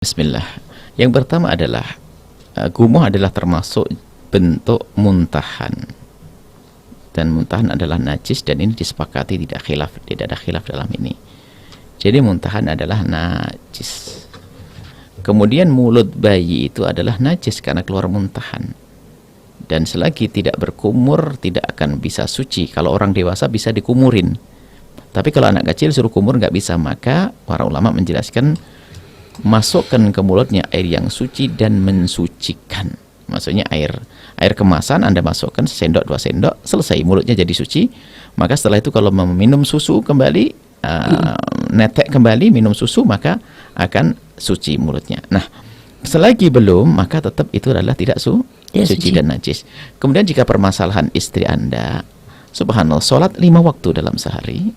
Bismillah. Yang pertama adalah gumuh adalah termasuk bentuk muntahan, dan muntahan adalah najis, dan ini disepakati, tidak ada khilaf dalam ini. Jadi muntahan adalah najis. Kemudian mulut bayi itu adalah najis karena keluar muntahan, dan selagi tidak berkumur tidak akan bisa suci. Kalau orang dewasa bisa dikumurin, tapi kalau anak kecil suruh kumur nggak bisa. Maka para ulama menjelaskan masukkan ke mulutnya air yang suci dan mensucikan. Maksudnya air kemasan Anda masukkan sendok 2 sendok, selesai, mulutnya jadi suci. Maka setelah itu kalau meminum susu kembali, netek kembali minum susu, maka akan suci mulutnya. Nah, selagi belum, maka tetap itu adalah tidak suci dan najis. Kemudian jika permasalahan istri Anda, subhanallah, sholat 5 waktu dalam sehari,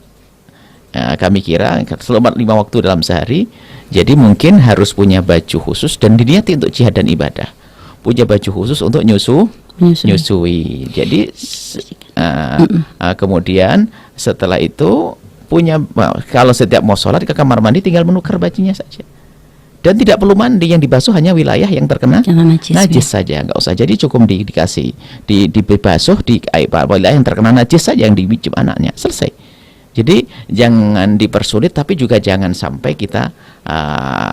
kami kira selamat 5 waktu dalam sehari, jadi mungkin harus punya baju khusus dan diniati untuk jihad dan ibadah, punya baju khusus untuk nyusui. Jadi kemudian setelah itu punya, kalau setiap mau sholat ke kamar mandi tinggal menukar bajunya saja, dan tidak perlu mandi. Yang dibasuh hanya wilayah yang terkena najis saja, nggak usah. Jadi cukup dikasih dibasuh di wilayah yang terkena najis saja, yang dibijum anaknya, selesai. Jadi jangan dipersulit, tapi juga jangan sampai kita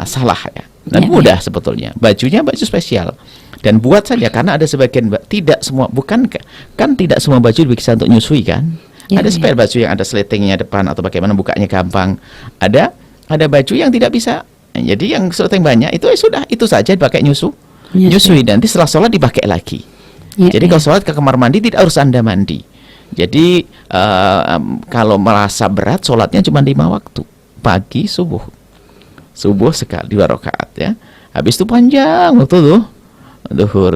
salah ya. Dan mudah sebetulnya. Bajunya baju spesial, dan buat saja, karena ada sebagian, tidak semua, kan tidak semua baju bisa untuk nyusui kan. Ada spare baju yang ada sletingnya depan atau bagaimana bukanya gampang. Ada baju yang tidak bisa. Jadi yang sleting banyak itu sudah, itu saja dipakai nyusui, nanti setelah sholat dipakai lagi. Jadi kalau sholat ke kamar mandi tidak harus Anda mandi. Jadi kalau merasa berat, sholatnya cuma 5 waktu, pagi, subuh sekali 2 rakaat ya. Habis itu panjang waktu tuh,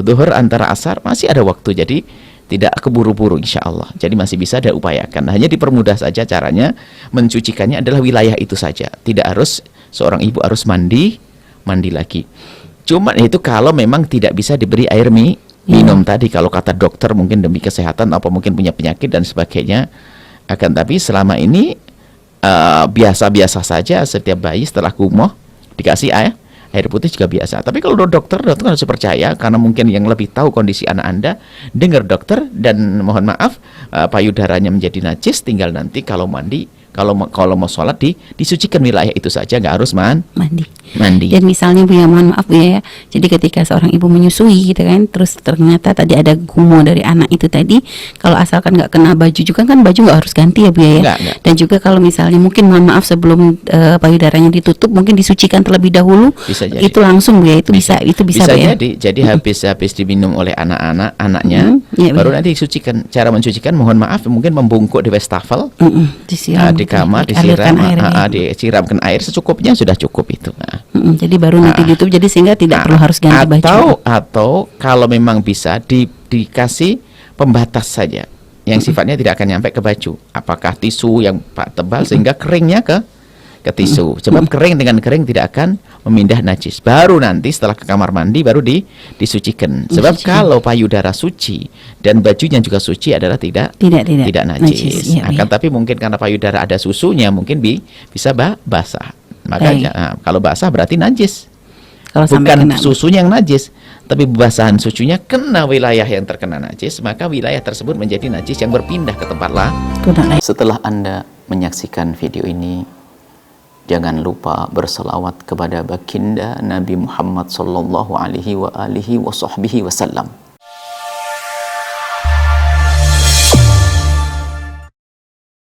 duhur antara asar masih ada waktu. Jadi tidak keburu-buru insya Allah. Jadi masih bisa diupayakan. Hanya dipermudah saja caranya. Mencucikannya adalah wilayah itu saja. Tidak harus seorang ibu harus mandi lagi. Cuma itu kalau memang tidak bisa diberi air minum tadi, kalau kata dokter mungkin demi kesehatan, apa mungkin punya penyakit dan sebagainya. Akan tapi selama ini biasa-biasa saja. Setiap bayi setelah gumuh dikasih air putih juga biasa. Tapi kalau dokter harus percaya, karena mungkin yang lebih tahu kondisi anak Anda. Dengar dokter, dan mohon maaf, payudaranya menjadi najis, tinggal nanti kalau mandi, kalau mau sholat disucikan wilayah itu saja, nggak harus mandi. Dan misalnya Bu ya, mohon maaf Bu ya, jadi ketika seorang ibu menyusui gitu kan, terus ternyata tadi ada gumuh dari anak itu tadi, kalau asalkan nggak kena baju juga kan, baju nggak harus ganti ya Bu ya. Enggak. Dan juga kalau misalnya mungkin mohon maaf sebelum payudaranya ditutup, mungkin disucikan terlebih dahulu. Bisa jadi. Itu langsung Bu ya, itu bisa Bu ya. Jadi habis diminum oleh anaknya, baru nanti disucikan. Cara mencucikan mohon maaf mungkin membungkuk di wastafel, di kamar, disiramkan air secukupnya, sudah cukup itu. Jadi baru nanti ditutup, jadi sehingga tidak perlu harus ganti baju. Atau kalau memang bisa dikasih pembatas saja, yang sifatnya tidak akan nyampe ke baju. Apakah tisu yang tebal sehingga keringnya ke tisu. Sebab kering dengan kering tidak akan memindah najis. Baru nanti setelah ke kamar mandi baru disucikan. Sebab kalau payudara suci dan bajunya juga suci adalah tidak najis. Akan tapi mungkin karena payudara ada susunya, mungkin bisa basah. Makanya kalau basah berarti najis. Kalau bukan susunya yang najis, tapi basahan susunya kena wilayah yang terkena najis, maka wilayah tersebut menjadi najis yang berpindah ke tempat lain. Setelah Anda menyaksikan video ini, jangan lupa berselawat kepada baginda Nabi Muhammad sallallahu alaihi wa alihi wa sahbihi wasallam.